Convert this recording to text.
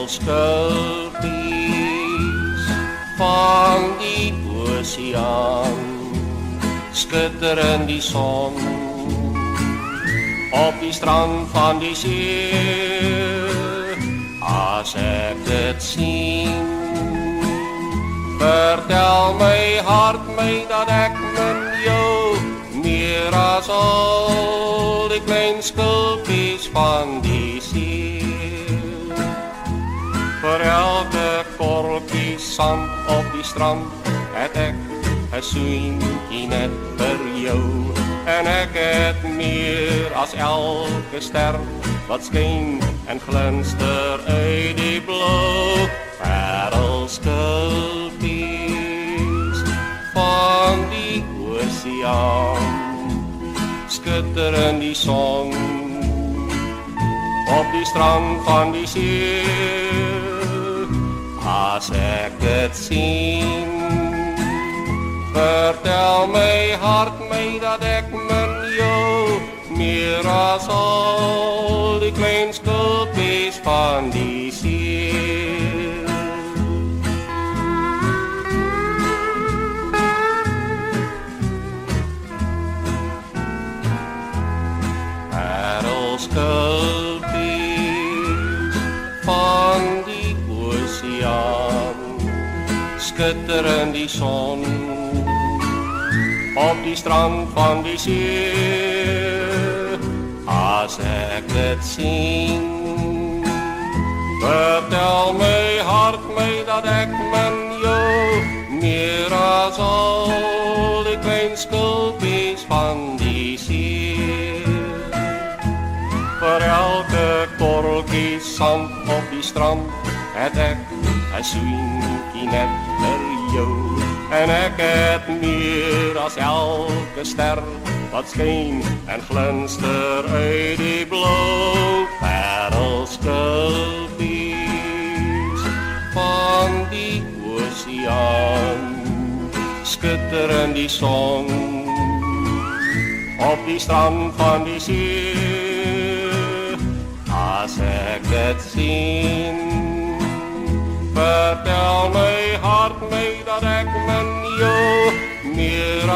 skulpies van die oseaan skitter in die son op die strand van die see. As ek dit sien, vertel my hart my dat ek min jou meer as al die klein skulpies van die see. Vir elke korreltjie sand op die strand het ek 'n soentjie net vir jou. En ek het meer as elke ster wat skyn en glinster uit die blou. Parelskulpies van die oseaan skitter in die son op die strand van die see. As ek dit sien, vertel my hart my dat ek min jou meer as al die klein skulpies van die see. Parelskulpies van die oseaan skitter in die son op die strand van die see. As ek dit sien, vertel my hart my dat ek min jou meer as al die klein skulpies van die see. Vir elke korreltjie sand op die strand het ek 'n soentjie net vir jou. En ek het meer as elke ster wat skyn en glinster uit die blou. Parelskulpies van die oseaan skitter in die son op die strand van die see. As ek dit sien, vertel my hart my dat ek min jou meer